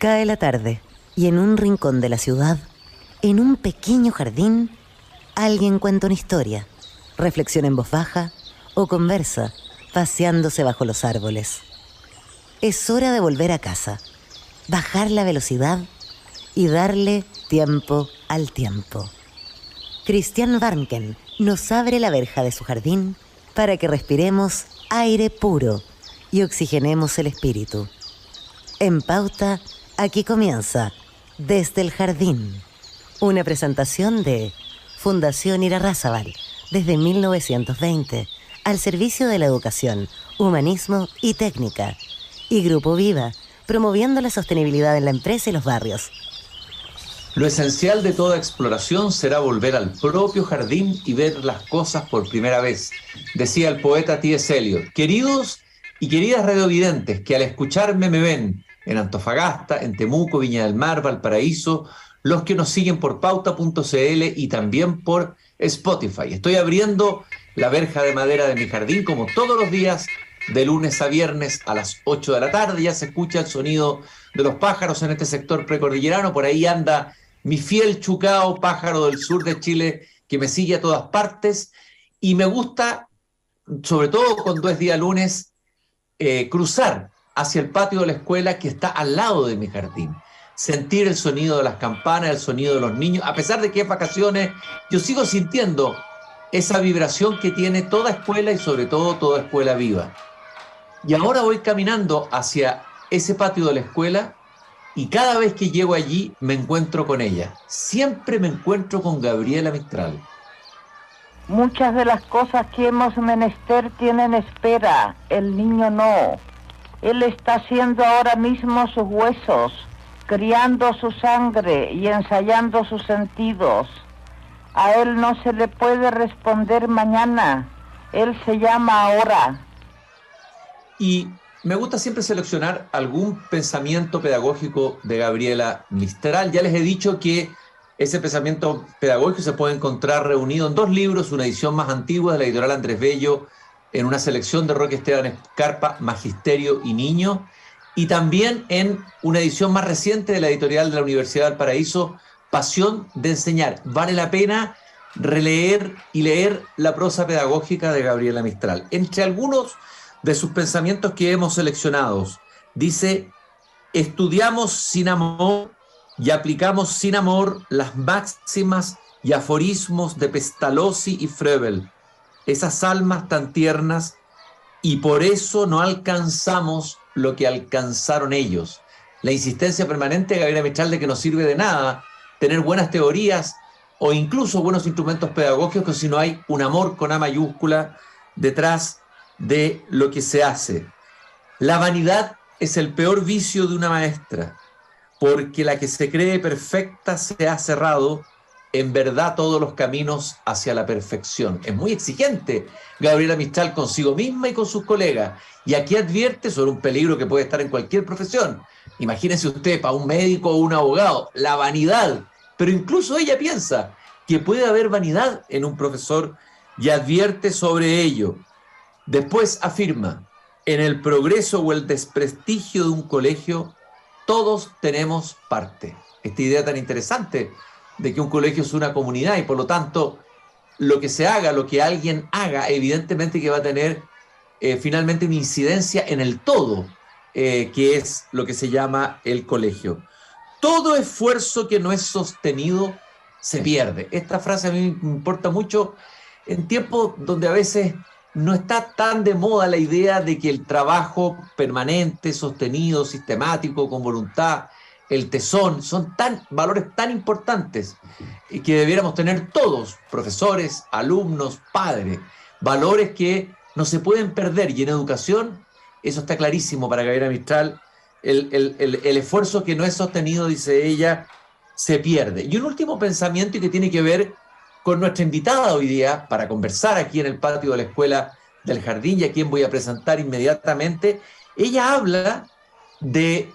Cae la tarde y en un rincón de la ciudad, en un pequeño jardín, alguien cuenta una historia, reflexiona en voz baja o conversa, paseándose bajo los árboles. Es hora de volver a casa, bajar la velocidad y darle tiempo al tiempo. Christian Warnken nos abre la verja de su jardín para que respiremos aire puro y oxigenemos el espíritu. En Pauta, aquí comienza Desde el Jardín, una presentación de Fundación Irarrázaval, desde 1920, al servicio de la educación, humanismo y técnica, y Grupo Viva, promoviendo la sostenibilidad en la empresa y los barrios. Lo esencial de toda exploración será volver al propio jardín y ver las cosas por primera vez, decía el poeta T.S. Eliot. Queridos y queridas radiovidentes que al escucharme me ven en Antofagasta, en Temuco, Viña del Mar, Valparaíso, los que nos siguen por pauta.cl y también por Spotify. Estoy abriendo la verja de madera de mi jardín como todos los días, de lunes a viernes a las 8 de la tarde. Ya se escucha el sonido de los pájaros en este sector precordillerano. Por ahí anda mi fiel chucao, pájaro del sur de Chile, que me sigue a todas partes. Y me gusta, sobre todo cuando es día lunes, cruzar hacia el patio de la escuela que está al lado de mi jardín. Sentir el sonido de las campanas, el sonido de los niños. A pesar de que es vacaciones, yo sigo sintiendo esa vibración que tiene toda escuela y sobre todo toda escuela viva. Y ahora voy caminando hacia ese patio de la escuela y cada vez que llego allí me encuentro con ella. Siempre me encuentro con Gabriela Mistral. Muchas de las cosas que hemos menester tienen espera, el niño no. Él está haciendo ahora mismo sus huesos, criando su sangre y ensayando sus sentidos. A él no se le puede responder mañana, él se llama ahora. Y me gusta siempre seleccionar algún pensamiento pedagógico de Gabriela Mistral. Ya les he dicho que ese pensamiento pedagógico se puede encontrar reunido en dos libros, una edición más antigua de la editorial Andrés Bello, en una selección de Roque Esteban Escarpa, Magisterio y Niño, y también en una edición más reciente de la editorial de la Universidad del Paraíso, Pasión de Enseñar. Vale la pena releer y leer la prosa pedagógica de Gabriela Mistral. Entre algunos de sus pensamientos que hemos seleccionado, dice: estudiamos sin amor y aplicamos sin amor las máximas y aforismos de Pestalozzi y Froebel, esas almas tan tiernas, y por eso no alcanzamos lo que alcanzaron ellos. La insistencia permanente de Gabriela Mistral de que no sirve de nada tener buenas teorías o incluso buenos instrumentos pedagógicos si no hay un amor con A mayúscula detrás de lo que se hace. La vanidad es el peor vicio de una maestra, porque la que se cree perfecta se ha cerrado en verdad todos los caminos hacia la perfección. Es muy exigente Gabriela Mistral consigo misma y con sus colegas. Y aquí advierte sobre un peligro que puede estar en cualquier profesión. Imagínense usted, para un médico o un abogado, la vanidad. Pero incluso ella piensa que puede haber vanidad en un profesor y advierte sobre ello. Después afirma: en el progreso o el desprestigio de un colegio, todos tenemos parte. Esta idea tan interesante de que un colegio es una comunidad y por lo tanto lo que se haga, lo que alguien haga, evidentemente que va a tener finalmente una incidencia en el todo, que es lo que se llama el colegio. Todo esfuerzo que no es sostenido se pierde. Esta frase a mí me importa mucho en tiempos donde a veces no está tan de moda la idea de que el trabajo permanente, sostenido, sistemático, con voluntad, el tesón, son valores tan importantes que debiéramos tener todos, profesores, alumnos, padres, valores que no se pueden perder. Y en educación, eso está clarísimo para Gabriela Mistral, el esfuerzo que no es sostenido, dice ella, se pierde. Y un último pensamiento y que tiene que ver con nuestra invitada hoy día para conversar aquí en el patio de la Escuela del Jardín, y a quien voy a presentar inmediatamente. Ella habla de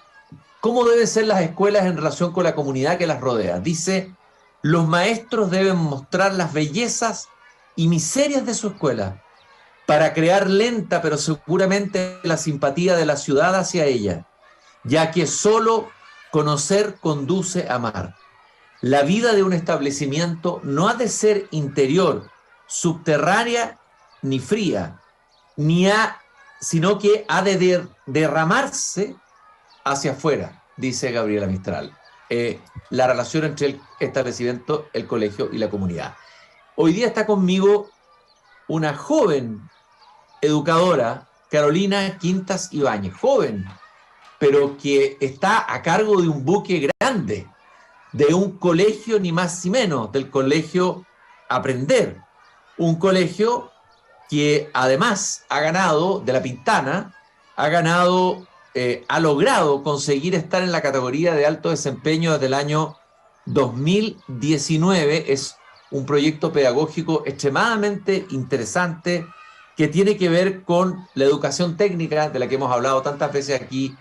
cómo deben ser las escuelas en relación con la comunidad que las rodea. Dice: los maestros deben mostrar las bellezas y miserias de su escuela para crear lenta pero seguramente la simpatía de la ciudad hacia ella, ya que solo conocer conduce a amar. La vida de un establecimiento no ha de ser interior, subterránea ni fría, sino que ha de derramarse hacia afuera, dice Gabriela Mistral. La relación entre el establecimiento, el colegio y la comunidad. Hoy día está conmigo una joven educadora, Carolina Quintas Ibáñez, joven, pero que está a cargo de un buque grande, de un colegio ni más ni menos, del colegio Aprender, un colegio que además ha ganado, de La Pintana, ha logrado conseguir estar en la categoría de alto desempeño desde el año 2019. Es un proyecto pedagógico extremadamente interesante que tiene que ver con la educación técnica, de la que hemos hablado tantas veces aquí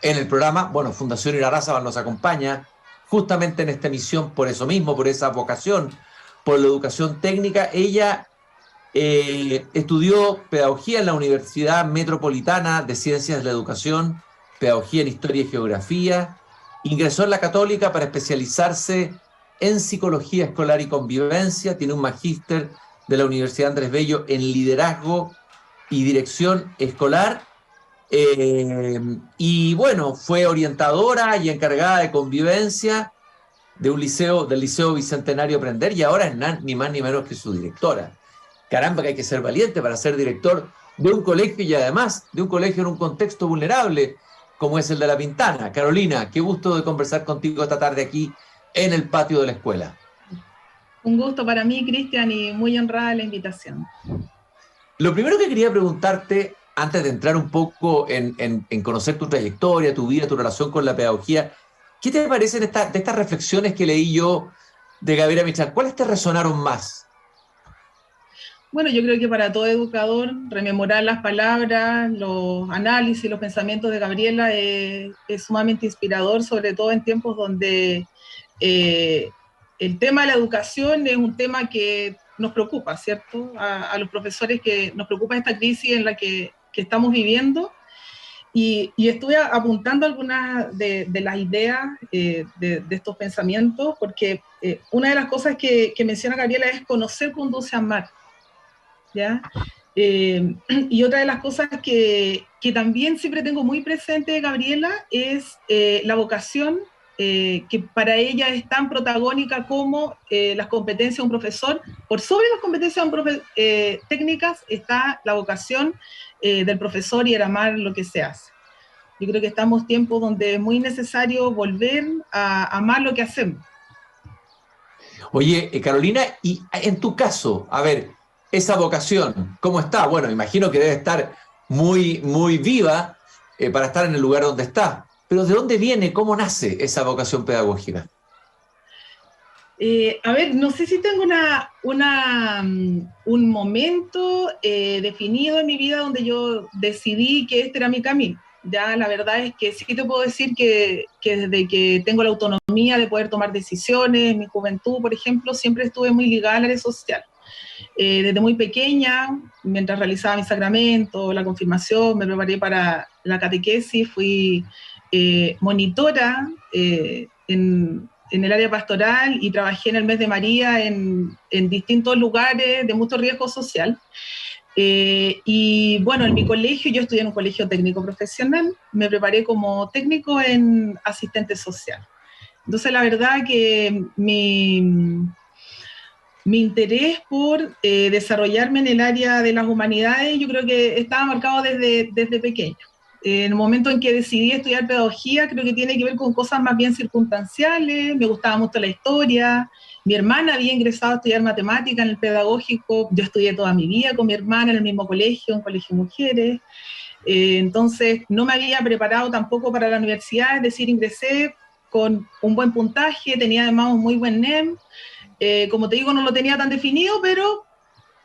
en el programa. Bueno, Fundación Irarrázaval nos acompaña justamente en esta emisión por eso mismo, por esa vocación, por la educación técnica. Ella estudió pedagogía en la Universidad Metropolitana de Ciencias de la Educación, pedagogía en Historia y Geografía, ingresó en la Católica para especializarse en Psicología Escolar y Convivencia, tiene un magíster de la Universidad Andrés Bello en Liderazgo y Dirección Escolar, y bueno, fue orientadora y encargada de convivencia del Liceo Bicentenario Aprender, y ahora es ni más ni menos que su directora. Caramba, que hay que ser valiente para ser director de un colegio, y además de un colegio en un contexto vulnerable como es el de La Pintana. Carolina, qué gusto de conversar contigo esta tarde aquí en el patio de la escuela. Un gusto para mí, Cristian, y muy honrada la invitación. Lo primero que quería preguntarte, antes de entrar un poco en conocer tu trayectoria, tu vida, tu relación con la pedagogía, ¿qué te parecen de estas reflexiones que leí yo de Gabriela Mistral? ¿Cuáles te resonaron más? Bueno, yo creo que para todo educador, rememorar las palabras, los análisis, los pensamientos de Gabriela es sumamente inspirador, sobre todo en tiempos donde el tema de la educación es un tema que nos preocupa, ¿cierto? A los profesores, que nos preocupa esta crisis en la que estamos viviendo. Y estuve apuntando algunas de las ideas de estos pensamientos, porque una de las cosas que menciona Gabriela es conocer conduce a amar, ¿ya? Y otra de las cosas que también siempre tengo muy presente de Gabriela es la vocación, que para ella es tan protagónica como las competencias de un profesor. Por sobre las competencias técnicas está la vocación del profesor y el amar lo que se hace. Yo creo que estamos en tiempos donde es muy necesario volver a amar lo que hacemos. Oye, Carolina, y en tu caso, a ver, esa vocación, ¿cómo está? Bueno, imagino que debe estar muy, muy viva para estar en el lugar donde está. Pero ¿de dónde viene? ¿Cómo nace esa vocación pedagógica? A ver, no sé si tengo un momento definido en mi vida donde yo decidí que este era mi camino. Ya la verdad es que sí te puedo decir que desde que tengo la autonomía de poder tomar decisiones, en mi juventud, por ejemplo, siempre estuve muy ligada al área social. Desde muy pequeña, mientras realizaba mi sacramento, la confirmación, me preparé para la catequesis, fui monitora en el área pastoral y trabajé en el Mes de María en distintos lugares de mucho riesgo social. Y bueno, en mi colegio, yo estudié en un colegio técnico profesional, me preparé como técnico en asistente social. Entonces la verdad que mi interés por desarrollarme en el área de las humanidades, yo creo que estaba marcado desde pequeño. En el momento en que decidí estudiar pedagogía, creo que tiene que ver con cosas más bien circunstanciales. Me gustaba mucho la historia. Mi hermana había ingresado a estudiar matemática en el pedagógico. Yo estudié toda mi vida con mi hermana en el mismo colegio, un colegio de mujeres. Entonces no me había preparado tampoco para la universidad, es decir, ingresé con un buen puntaje, tenía además un muy buen NEM. Como te digo, no lo tenía tan definido, pero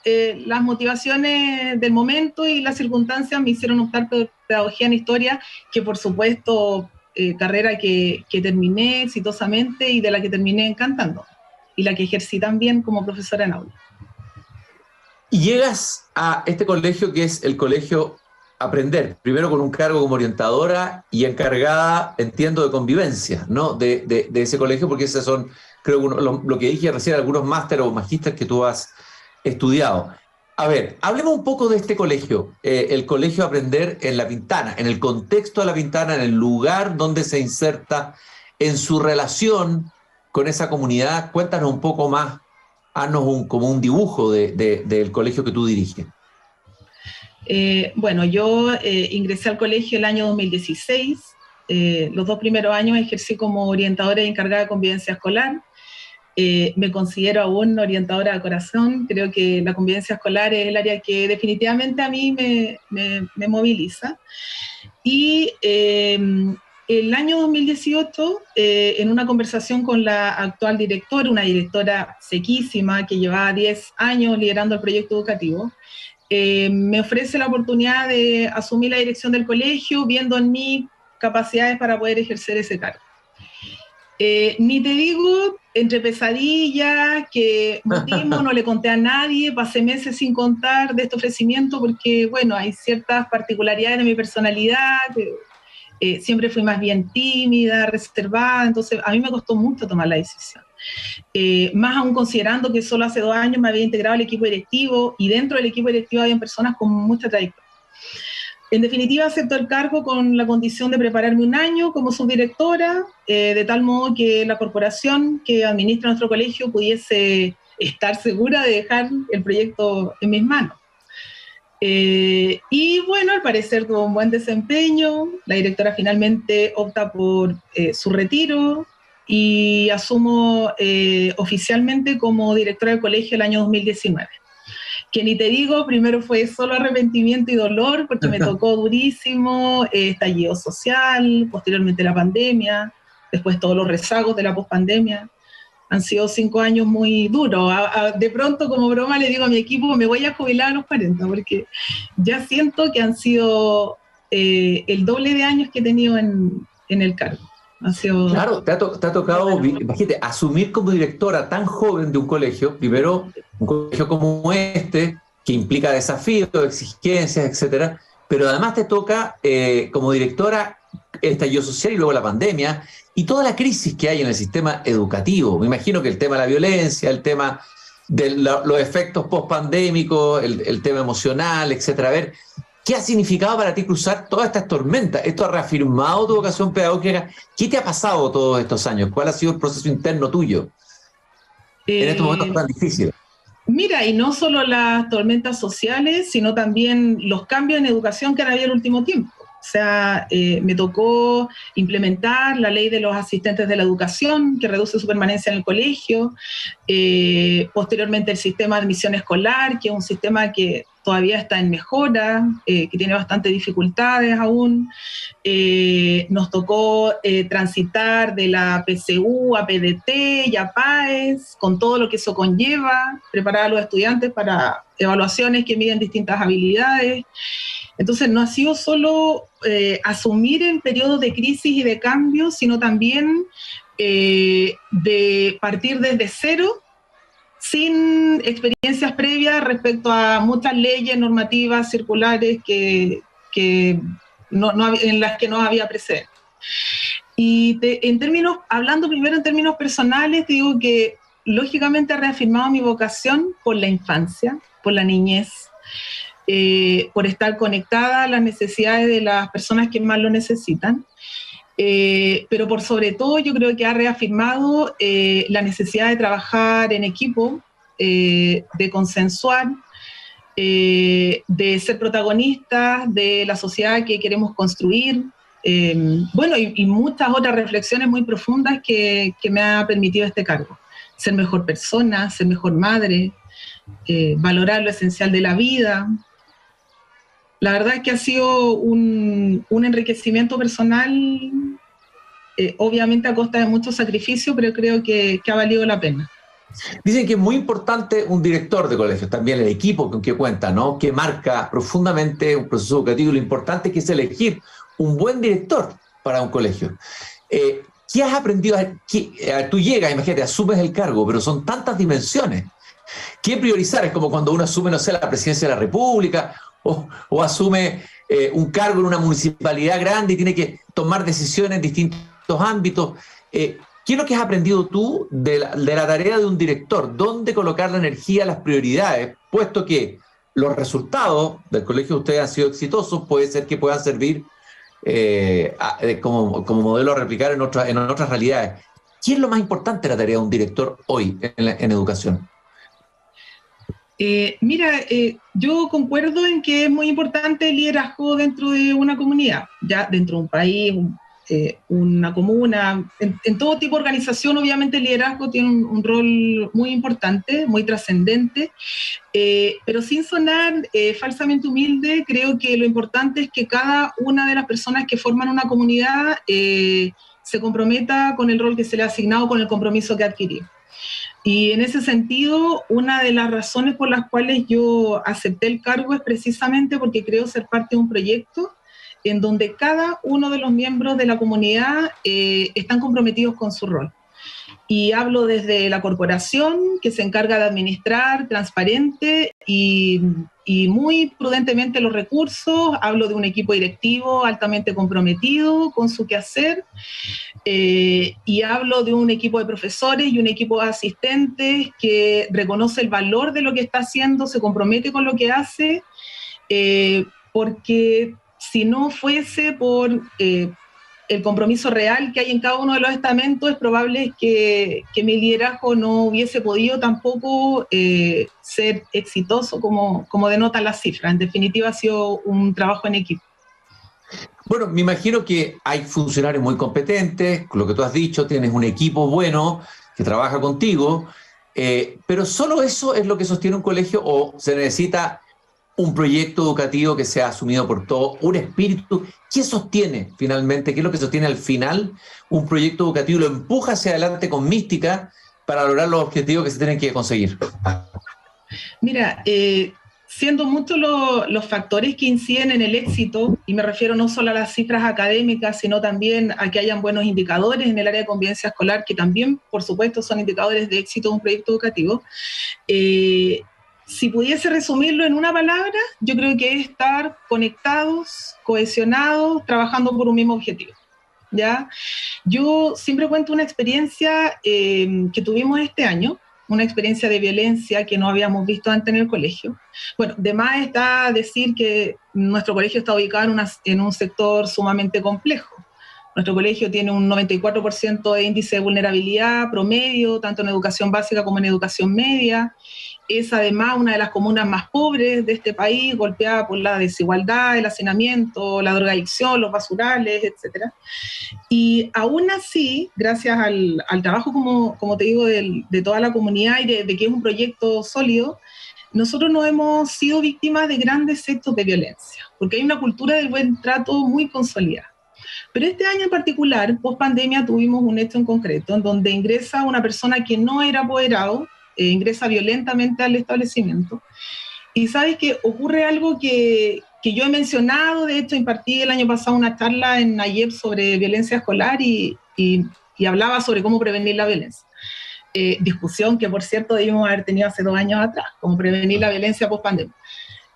las motivaciones del momento y las circunstancias me hicieron optar por pedagogía en historia, que por supuesto carrera que terminé exitosamente y de la que terminé encantando, y la que ejercí también como profesora en aula. Y llegas a este colegio que es el Colegio aprender, primero con un cargo como orientadora y encargada, entiendo, de convivencia, ¿no? De ese colegio, porque esos son, creo, lo que dije recién, algunos máster o magíster que tú has estudiado. A ver, hablemos un poco de este colegio, el Colegio Aprender en La Pintana, en el contexto de La Pintana, en el lugar donde se inserta, en su relación con esa comunidad. Cuéntanos un poco más, haznos como un dibujo del colegio que tú diriges. Bueno, yo ingresé al colegio el año 2016. Los 2 primeros años ejercí como orientadora y encargada de convivencia escolar. Me considero aún orientadora de corazón. Creo que la convivencia escolar es el área que definitivamente a mí me moviliza. Y el año 2018, en una conversación con la actual directora, una directora sequísima que llevaba 10 años liderando el proyecto educativo, me ofrece la oportunidad de asumir la dirección del colegio, viendo en mí capacidades para poder ejercer ese cargo. Ni te digo, entre pesadillas, que mutismo, no le conté a nadie, pasé meses sin contar de este ofrecimiento porque, bueno, hay ciertas particularidades de mi personalidad, siempre fui más bien tímida, reservada, entonces a mí me costó mucho tomar la decisión. Más aún considerando que solo hace 2 años me había integrado al equipo directivo y dentro del equipo directivo había personas con mucha trayectoria. En definitiva, acepto el cargo con la condición de prepararme 1 año como subdirectora, de tal modo que la corporación que administra nuestro colegio pudiese estar segura de dejar el proyecto en mis manos. Y bueno, al parecer tuvo un buen desempeño, la directora finalmente opta por su retiro y asumo oficialmente como directora del colegio el año 2019. Que ni te digo, primero fue solo arrepentimiento y dolor, porque me tocó durísimo, estallido social, posteriormente la pandemia, después todos los rezagos de la pospandemia. Han sido 5 años muy duros. De pronto, como broma, le digo a mi equipo, me voy a jubilar a los 40, porque ya siento que han sido el doble de años que he tenido en el cargo. Claro, te ha tocado, imagínate, asumir como directora tan joven de un colegio, primero un colegio como este, que implica desafíos, exigencias, etcétera, pero además te toca como directora el estallido social y luego la pandemia y toda la crisis que hay en el sistema educativo. Me imagino que el tema de la violencia, el tema de los efectos post-pandémicos, el tema emocional, etcétera. A ver, ¿qué ha significado para ti cruzar todas estas tormentas? ¿Esto ha reafirmado tu vocación pedagógica? ¿Qué te ha pasado todos estos años? ¿Cuál ha sido el proceso interno tuyo en estos momentos tan difíciles? Mira, y no solo las tormentas sociales, sino también los cambios en educación que han habido en el último tiempo. O sea, me tocó implementar la ley de los asistentes de la educación, que reduce su permanencia en el colegio, posteriormente el sistema de admisión escolar, que es un sistema que todavía está en mejora, que tiene bastantes dificultades aún. Nos tocó transitar de la PCU a PDT y a PAES, con todo lo que eso conlleva, preparar a los estudiantes para evaluaciones que miden distintas habilidades. Entonces no ha sido solo asumir en periodos de crisis y de cambio, sino también de partir desde cero, sin experiencias previas respecto a muchas leyes, normativas, circulares en las que no había precedentes. Y hablando primero en términos personales, te digo que lógicamente he reafirmado mi vocación por la infancia, por la niñez, por estar conectada a las necesidades de las personas que más lo necesitan, pero por sobre todo yo creo que ha reafirmado la necesidad de trabajar en equipo, de consensuar, de ser protagonistas de la sociedad que queremos construir, bueno, y muchas otras reflexiones muy profundas que me ha permitido este cargo. Ser mejor persona, ser mejor madre, valorar lo esencial de la vida. La verdad es que ha sido un enriquecimiento personal, obviamente a costa de mucho sacrificio, pero creo que ha valido la pena. Dicen que es muy importante un director de colegio, también el equipo con que cuenta, ¿no? Que marca profundamente un proceso educativo. Lo importante que es elegir un buen director para un colegio. ¿Qué has aprendido? Tú llegas, imagínate, asumes el cargo, pero son tantas dimensiones. ¿Qué priorizar? Es como cuando uno asume, no sé, la presidencia de la República o asume un cargo en una municipalidad grande y tiene que tomar decisiones en distintos ámbitos. ¿Qué es lo que has aprendido tú de la tarea de un director? ¿Dónde colocar la energía, las prioridades? Puesto que los resultados del colegio de ustedes han sido exitosos, puede ser que puedan servir como modelo a replicar en otras realidades. ¿Qué es lo más importante de la tarea de un director hoy en educación? Mira, yo concuerdo en que es muy importante el liderazgo dentro de una comunidad, ya dentro de un país, una comuna, en todo tipo de organización. Obviamente el liderazgo tiene un rol muy importante, muy trascendente, pero sin sonar falsamente humilde, creo que lo importante es que cada una de las personas que forman una comunidad se comprometa con el rol que se le ha asignado, con el compromiso que ha adquirido. Y en ese sentido, una de las razones por las cuales yo acepté el cargo es precisamente porque creo ser parte de un proyecto en donde cada uno de los miembros de la comunidad están comprometidos con su rol. Y hablo desde la corporación, que se encarga de administrar transparente y muy prudentemente los recursos. Hablo de un equipo directivo altamente comprometido con su quehacer. Y hablo de un equipo de profesores y un equipo de asistentes que reconoce el valor de lo que está haciendo, se compromete con lo que hace, porque si no fuese por el compromiso real que hay en cada uno de los estamentos, es probable que mi liderazgo no hubiese podido tampoco ser exitoso como denotan las cifras. En definitiva, ha sido un trabajo en equipo. Bueno, me imagino que hay funcionarios muy competentes, lo que tú has dicho, tienes un equipo bueno que trabaja contigo, pero ¿solo eso es lo que sostiene un colegio o se necesita un proyecto educativo que sea asumido por todos, un espíritu? ¿Qué sostiene finalmente? ¿Qué es lo que sostiene al final un proyecto educativo y lo empuja hacia adelante con mística para lograr los objetivos que se tienen que conseguir? Mira, siendo muchos los factores que inciden en el éxito, y me refiero no solo a las cifras académicas, sino también a que hayan buenos indicadores en el área de convivencia escolar, que también, por supuesto, son indicadores de éxito de un proyecto educativo. Si pudiese resumirlo en una palabra, yo creo que es estar conectados, cohesionados, trabajando por un mismo objetivo, ¿ya? Yo siempre cuento una experiencia que tuvimos este año, una experiencia de violencia que no habíamos visto antes en el colegio. Bueno, de más está decir que nuestro colegio está ubicado en un sector sumamente complejo. Nuestro colegio tiene un 94% de índice de vulnerabilidad promedio, tanto en educación básica como en educación media. Es además una de las comunas más pobres de este país, golpeada por la desigualdad, el hacinamiento, la drogadicción, los basurales, etc. Y aún así, gracias al trabajo, como te digo, de toda la comunidad y de que es un proyecto sólido, nosotros no hemos sido víctimas de grandes actos de violencia, porque hay una cultura del buen trato muy consolidada. Pero este año en particular, post pandemia, tuvimos un hecho en concreto en donde ingresa una persona que no era apoderado, ingresa violentamente al establecimiento. Y sabes que ocurre algo que yo he mencionado. De hecho, impartí el año pasado una charla en Nayeb sobre violencia escolar y hablaba sobre cómo prevenir la violencia. Discusión que, por cierto, debimos haber tenido hace 2 años atrás, cómo prevenir la violencia post pandemia.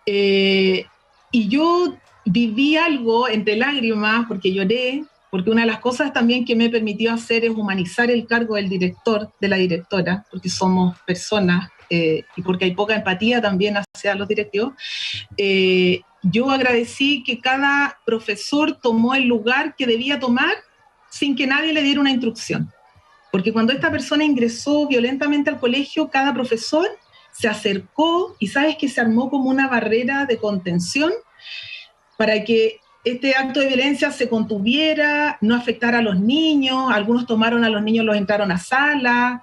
Y yo viví algo entre lágrimas porque lloré, porque una de las cosas también que me permitió hacer es humanizar el cargo del director, de la directora, porque somos personas y porque hay poca empatía también hacia los directivos. Yo agradecí que cada profesor tomó el lugar que debía tomar sin que nadie le diera una instrucción. Porque cuando esta persona ingresó violentamente al colegio, cada profesor se acercó y sabes que se armó como una barrera de contención para que este acto de violencia se contuviera, no afectara a los niños. Algunos tomaron a los niños, los entraron a sala,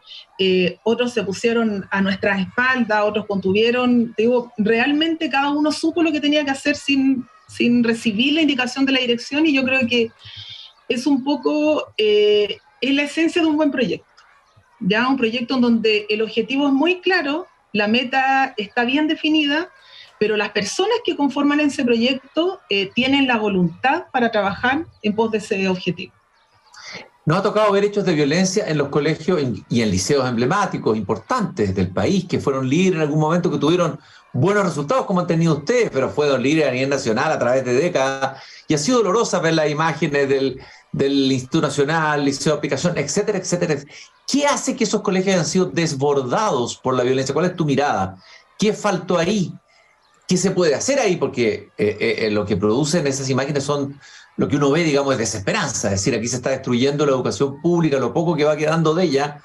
otros se pusieron a nuestras espaldas, otros contuvieron. Digo, realmente cada uno supo lo que tenía que hacer sin recibir la indicación de la dirección, y yo creo que es un poco, es la esencia de un buen proyecto. Ya un proyecto en donde el objetivo es muy claro, la meta está bien definida, pero las personas que conforman ese proyecto tienen la voluntad para trabajar en pos de ese objetivo. Nos ha tocado ver hechos de violencia en los colegios y en liceos emblemáticos, importantes del país, que fueron líderes en algún momento, que tuvieron buenos resultados como han tenido ustedes, pero fue líder a nivel nacional a través de décadas, y ha sido dolorosa ver las imágenes del Instituto Nacional, Liceo de Aplicación, etcétera, etcétera. ¿Qué hace que esos colegios hayan sido desbordados por la violencia? ¿Cuál es tu mirada? ¿Qué faltó ahí? ¿Qué se puede hacer ahí? Porque lo que producen esas imágenes son lo que uno ve, digamos, es desesperanza. Es decir, aquí se está destruyendo la educación pública, lo poco que va quedando de ella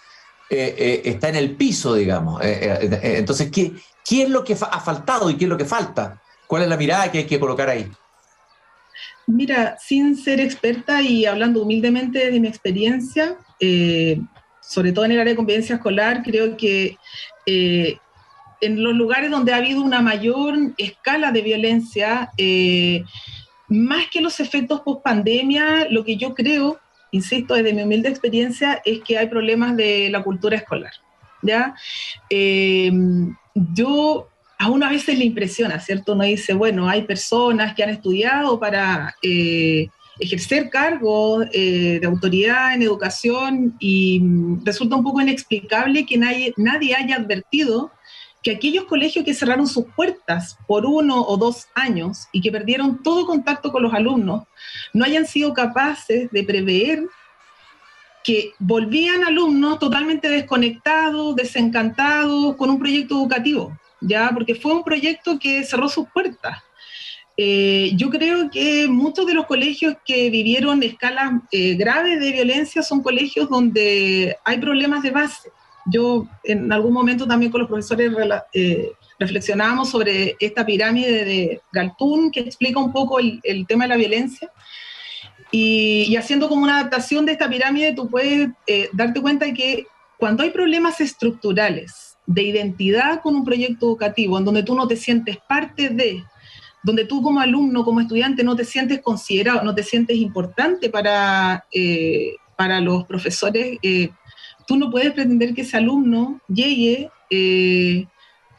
está en el piso, digamos. Entonces, ¿qué es lo que ha faltado y qué es lo que falta? ¿Cuál es la mirada que hay que colocar ahí? Mira, sin ser experta y hablando humildemente de mi experiencia, sobre todo en el área de convivencia escolar, creo que en los lugares donde ha habido una mayor escala de violencia, más que los efectos post-pandemia, lo que yo creo, insisto, desde mi humilde experiencia, es que hay problemas de la cultura escolar, ¿ya? A uno a veces le impresiona, ¿cierto? Uno dice, bueno, hay personas que han estudiado para ejercer cargos de autoridad en educación y resulta un poco inexplicable que nadie haya advertido que aquellos colegios que cerraron sus puertas por 1 o 2 años y que perdieron todo contacto con los alumnos, no hayan sido capaces de prever que volvían alumnos totalmente desconectados, desencantados, con un proyecto educativo, ¿ya? Porque fue un proyecto que cerró sus puertas. Yo creo que muchos de los colegios que vivieron escalas graves de violencia son colegios donde hay problemas de base. Yo en algún momento también con los profesores reflexionábamos sobre esta pirámide de Galtung que explica un poco el tema de la violencia y haciendo como una adaptación de esta pirámide tú puedes darte cuenta de que cuando hay problemas estructurales de identidad con un proyecto educativo en donde tú no te sientes parte de, donde tú como alumno, como estudiante no te sientes considerado, no te sientes importante para los profesores, tú no puedes pretender que ese alumno llegue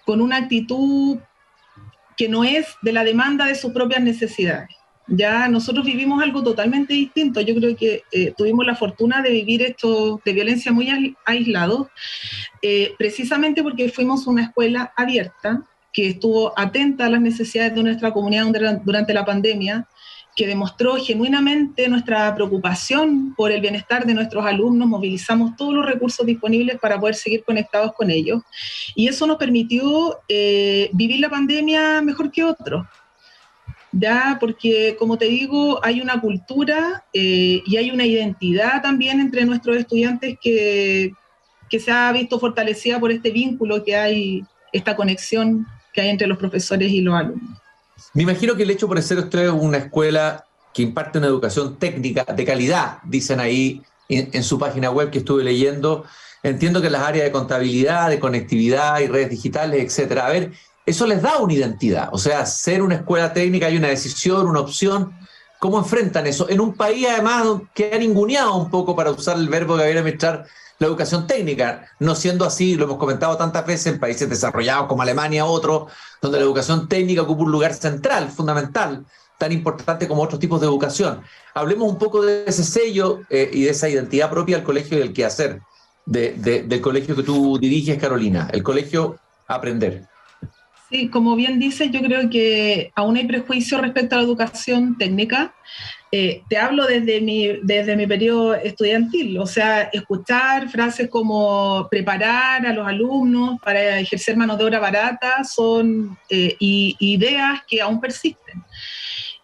con una actitud que no es de la demanda de sus propias necesidades. Ya nosotros vivimos algo totalmente distinto. Yo creo que tuvimos la fortuna de vivir esto de violencia muy aislados, precisamente porque fuimos una escuela abierta, que estuvo atenta a las necesidades de nuestra comunidad durante la pandemia, que demostró genuinamente nuestra preocupación por el bienestar de nuestros alumnos, movilizamos todos los recursos disponibles para poder seguir conectados con ellos, y eso nos permitió vivir la pandemia mejor que otros, ya, porque como te digo, hay una cultura y hay una identidad también entre nuestros estudiantes que se ha visto fortalecida por este vínculo que hay, esta conexión que hay entre los profesores y los alumnos. Me imagino que el hecho por ser usted una escuela que imparte una educación técnica de calidad, dicen ahí en su página web que estuve leyendo, entiendo que en las áreas de contabilidad, de conectividad y redes digitales, etcétera. A ver, eso les da una identidad, o sea, ser una escuela técnica hay una decisión, una opción. ¿Cómo enfrentan eso? En un país, además, que ha ninguneado un poco, para usar el verbo que había administrar, la educación técnica, no siendo así, lo hemos comentado tantas veces, en países desarrollados como Alemania, otros, donde la educación técnica ocupa un lugar central, fundamental, tan importante como otros tipos de educación. Hablemos un poco de ese sello y de esa identidad propia del colegio y del quehacer del colegio que tú diriges, Carolina, el colegio Aprender. Sí, como bien dices, yo creo que aún hay prejuicios respecto a la educación técnica. Te hablo desde mi periodo estudiantil, o sea, escuchar frases como preparar a los alumnos para ejercer mano de obra barata son ideas que aún persisten.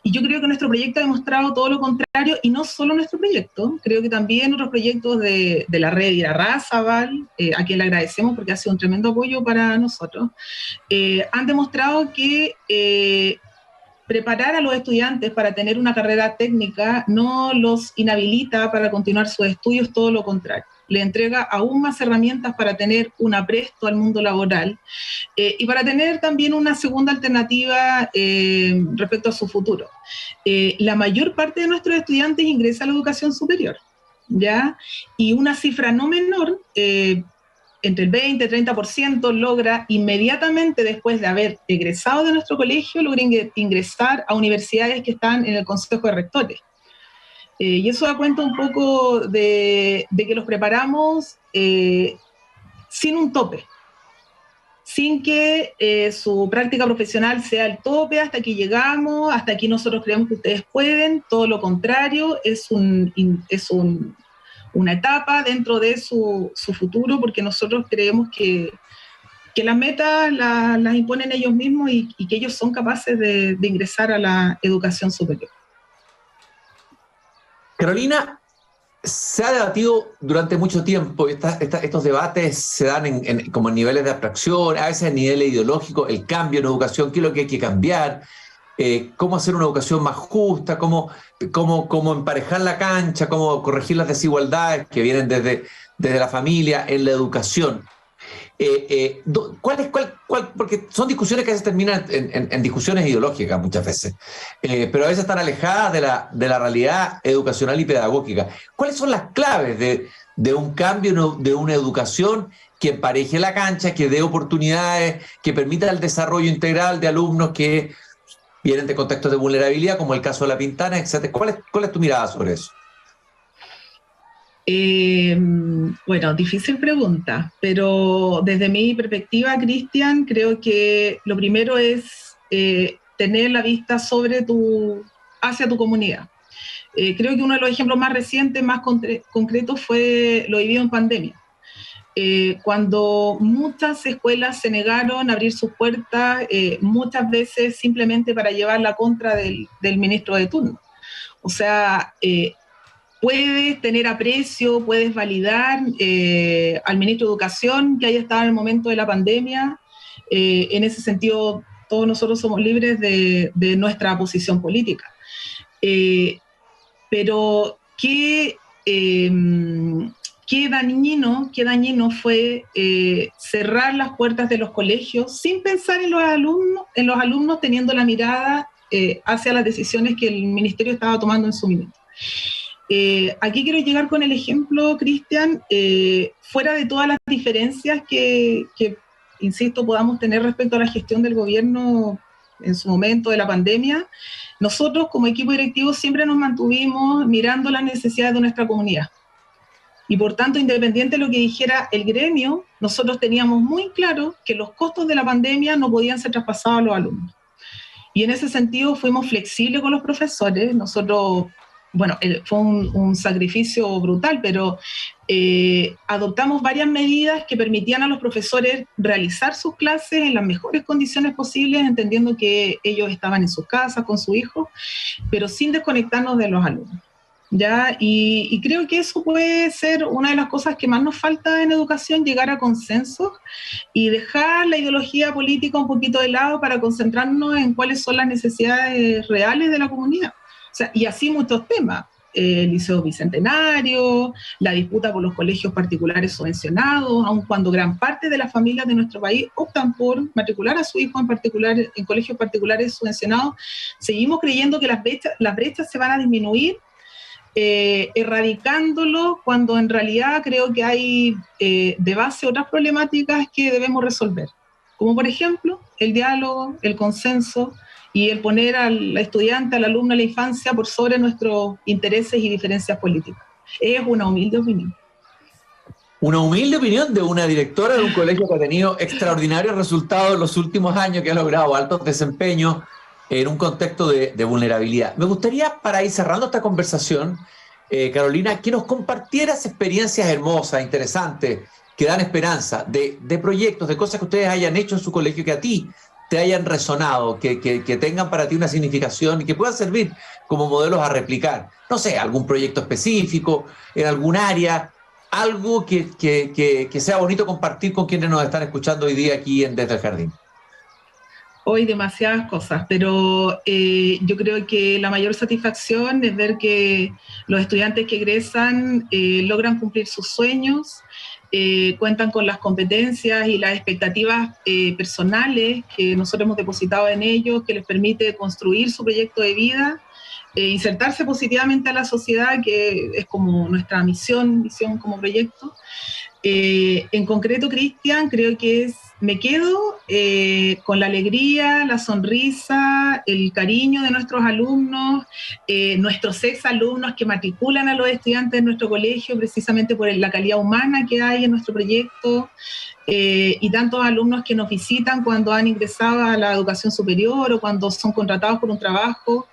Y yo creo que nuestro proyecto ha demostrado todo lo contrario, y no solo nuestro proyecto, creo que también otros proyectos de la red Irarrázaval, a quien le agradecemos porque ha sido un tremendo apoyo para nosotros, han demostrado que preparar a los estudiantes para tener una carrera técnica no los inhabilita para continuar sus estudios, todo lo contrario. Le entrega aún más herramientas para tener un apresto al mundo laboral y para tener también una segunda alternativa respecto a su futuro. La mayor parte de nuestros estudiantes ingresa a la educación superior, ¿ya? Y una cifra no menor, entre el 20 y 30% logra inmediatamente después de haber egresado de nuestro colegio, logra ingresar a universidades que están en el Consejo de Rectores. Y eso da cuenta un poco de que los preparamos sin un tope, sin que su práctica profesional sea el tope, hasta aquí llegamos, hasta aquí nosotros creemos que ustedes pueden. Todo lo contrario, es una etapa dentro de su futuro, porque nosotros creemos que las metas las imponen ellos mismos y que ellos son capaces de ingresar a la educación superior. Carolina, se ha debatido durante mucho tiempo, estos debates se dan como en niveles de abstracción, a veces en niveles ideológicos, el cambio en educación, qué es lo que hay que cambiar, cómo hacer una educación más justa, cómo emparejar la cancha, cómo corregir las desigualdades que vienen desde la familia en la educación. Porque son discusiones que a veces terminan en discusiones ideológicas muchas veces, pero a veces están alejadas de la realidad educacional y pedagógica. ¿Cuáles son las claves de un cambio, de una educación que empareje la cancha, que dé oportunidades, que permita el desarrollo integral de alumnos que vienen de contextos de vulnerabilidad, como el caso de La Pintana, etc.? ¿Cuál es tu mirada sobre eso? Bueno, difícil pregunta, pero desde mi perspectiva, Cristian, creo que lo primero es tener la vista hacia tu comunidad. Creo que uno de los ejemplos más recientes, más concretos, fue lo vivido en pandemia. Cuando muchas escuelas se negaron a abrir sus puertas, muchas veces simplemente para llevar la contra del ministro de turno. O sea, puedes tener aprecio, puedes validar al ministro de Educación que haya estado en el momento de la pandemia. En ese sentido, todos nosotros somos libres de nuestra posición política. Pero qué dañino fue cerrar las puertas de los colegios sin pensar en los alumnos teniendo la mirada hacia las decisiones que el ministerio estaba tomando en su momento. Aquí quiero llegar con el ejemplo, Cristian, fuera de todas las diferencias que, insisto, podamos tener respecto a la gestión del gobierno en su momento de la pandemia, nosotros como equipo directivo siempre nos mantuvimos mirando las necesidades de nuestra comunidad. Y por tanto, independiente de lo que dijera el gremio, nosotros teníamos muy claro que los costos de la pandemia no podían ser traspasados a los alumnos. Y en ese sentido fuimos flexibles con los profesores. Nosotros, bueno, fue un sacrificio brutal, pero adoptamos varias medidas que permitían a los profesores realizar sus clases en las mejores condiciones posibles, entendiendo que ellos estaban en sus casas con su hijo, pero sin desconectarnos de los alumnos. ¿Ya? Y creo que eso puede ser una de las cosas que más nos falta en educación, llegar a consensos y dejar la ideología política un poquito de lado para concentrarnos en cuáles son las necesidades reales de la comunidad. O sea, y así muchos temas, el Liceo Bicentenario, la disputa por los colegios particulares subvencionados, aun cuando gran parte de las familias de nuestro país optan por matricular a su hijo en colegios particulares subvencionados, seguimos creyendo que las brechas se van a disminuir erradicándolo, cuando en realidad creo que hay de base otras problemáticas que debemos resolver, como por ejemplo el diálogo, el consenso y el poner al estudiante, al alumno, a la infancia por sobre nuestros intereses y diferencias políticas. Es una humilde opinión. Una humilde opinión de una directora de un colegio que ha tenido extraordinarios resultados en los últimos años, que ha logrado altos desempeños en un contexto de vulnerabilidad. Me gustaría, para ir cerrando esta conversación, Carolina, que nos compartieras experiencias hermosas, interesantes, que dan esperanza, de proyectos, de cosas que ustedes hayan hecho en su colegio que a ti te hayan resonado, que tengan para ti una significación y que puedan servir como modelos a replicar. No sé, algún proyecto específico, en algún área, algo que sea bonito compartir con quienes nos están escuchando hoy día aquí en Desde el Jardín. Hoy demasiadas cosas, pero yo creo que la mayor satisfacción es ver que los estudiantes que egresan logran cumplir sus sueños, cuentan con las competencias y las expectativas personales que nosotros hemos depositado en ellos, que les permite construir su proyecto de vida, insertarse positivamente a la sociedad, que es como nuestra misión como proyecto. En concreto, Cristian, creo que es me quedo con la alegría, la sonrisa, el cariño de nuestros alumnos, nuestros exalumnos que matriculan a los estudiantes de nuestro colegio precisamente por la calidad humana que hay en nuestro proyecto, y tantos alumnos que nos visitan cuando han ingresado a la educación superior o cuando son contratados por un trabajo,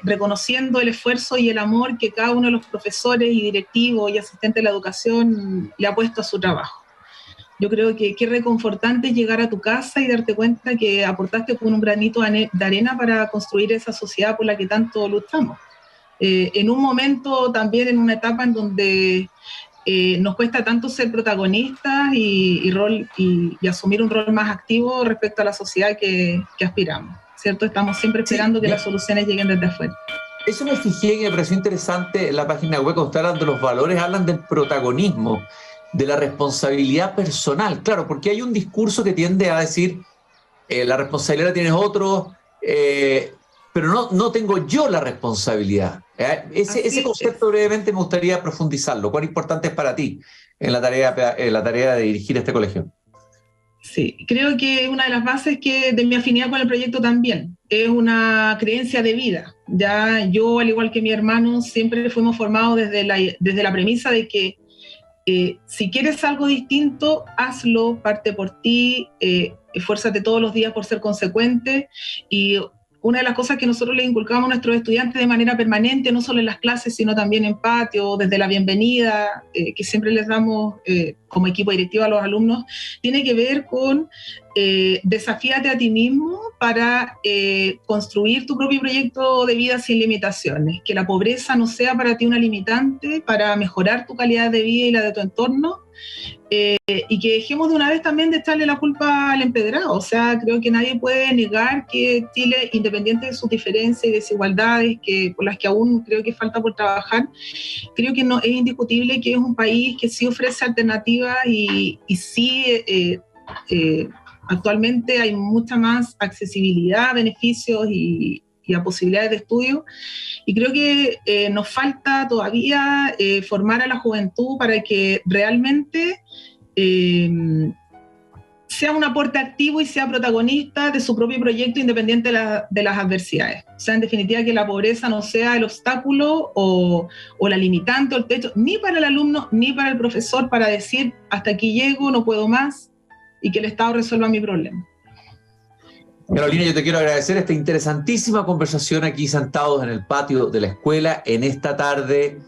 reconociendo el esfuerzo y el amor que cada uno de los profesores y directivos y asistentes de la educación le ha puesto a su trabajo. Yo creo que es reconfortante llegar a tu casa y darte cuenta que aportaste con un granito de arena para construir esa sociedad por la que tanto luchamos. En un momento también, en una etapa en donde nos cuesta tanto ser protagonistas y asumir un rol más activo respecto a la sociedad que aspiramos, ¿cierto? Estamos siempre esperando que las soluciones lleguen desde afuera. Eso me fijé y me pareció interesante en la página web, cuando hablan de los valores, hablan del protagonismo, de la responsabilidad personal. Claro, porque hay un discurso que tiende a decir la responsabilidad la tienes otro, pero no tengo yo la responsabilidad. Ese concepto brevemente me gustaría profundizarlo. ¿Cuán importante es para ti en la tarea de dirigir este colegio? Sí, creo que una de las bases de mi afinidad con el proyecto también es una creencia de vida. Ya yo, al igual que mi hermano, siempre fuimos formados desde la premisa de que si quieres algo distinto, hazlo, parte por ti, esfuérzate todos los días por ser consecuente. Y una de las cosas que nosotros le inculcamos a nuestros estudiantes de manera permanente, no solo en las clases, sino también en patio, desde la bienvenida, que siempre les damos como equipo directivo a los alumnos, tiene que ver con desafíate a ti mismo para construir tu propio proyecto de vida sin limitaciones, que la pobreza no sea para ti una limitante para mejorar tu calidad de vida y la de tu entorno, y que dejemos de una vez también de echarle la culpa al empedrado. O sea, creo que nadie puede negar que Chile, independiente de sus diferencias y desigualdades por las que aún creo que falta por trabajar, creo que no es indiscutible que es un país que sí ofrece alternativas y sí actualmente hay mucha más accesibilidad, beneficios y a posibilidades de estudio, y creo que nos falta todavía formar a la juventud para que realmente sea un aporte activo y sea protagonista de su propio proyecto independiente de las adversidades. O sea, en definitiva, que la pobreza no sea el obstáculo o la limitante o el techo, ni para el alumno ni para el profesor, para decir hasta aquí llego, no puedo más, y que el Estado resuelva mi problema. Carolina, yo te quiero agradecer esta interesantísima conversación aquí sentados en el patio de la escuela en esta tarde,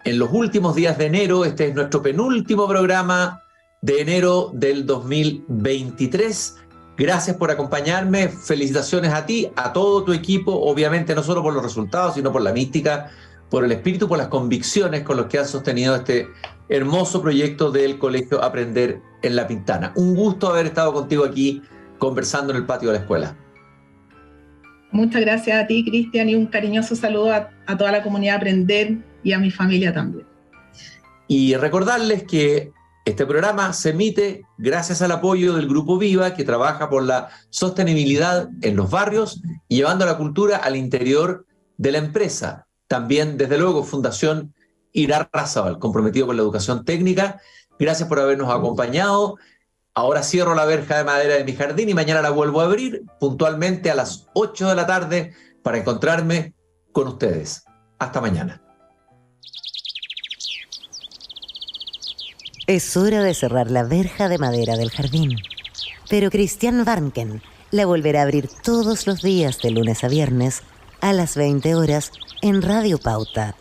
en los últimos días de enero. Este es nuestro penúltimo programa de enero del 2023. Gracias por acompañarme, felicitaciones a ti, a todo tu equipo, obviamente no solo por los resultados, sino por la mística, por el espíritu, por las convicciones con los que han sostenido este hermoso proyecto del Colegio Aprender en La Pintana. Un gusto haber estado contigo aquí conversando en el patio de la escuela. Muchas gracias a ti, Cristian, y un cariñoso saludo a toda la comunidad Aprender y a mi familia también. Y recordarles que este programa se emite gracias al apoyo del Grupo Viva, que trabaja por la sostenibilidad en los barrios y llevando la cultura al interior de la empresa. También, desde luego, Fundación Irarrázaval, comprometido con la educación técnica. Gracias por habernos acompañado. Ahora cierro la verja de madera de mi jardín y mañana la vuelvo a abrir puntualmente a las 8 de la tarde para encontrarme con ustedes. Hasta mañana. Es hora de cerrar la verja de madera del jardín. Pero Cristian Warnken la volverá a abrir todos los días de lunes a viernes a las 20 horas en Radio Pauta,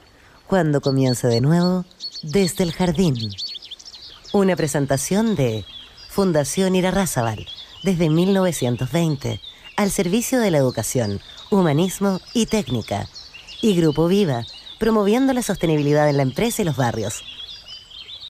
cuando comience de nuevo Desde el Jardín. Una presentación de Fundación Irarrázaval, desde 1920, al servicio de la educación, humanismo y técnica. Y Grupo Viva, promoviendo la sostenibilidad en la empresa y los barrios.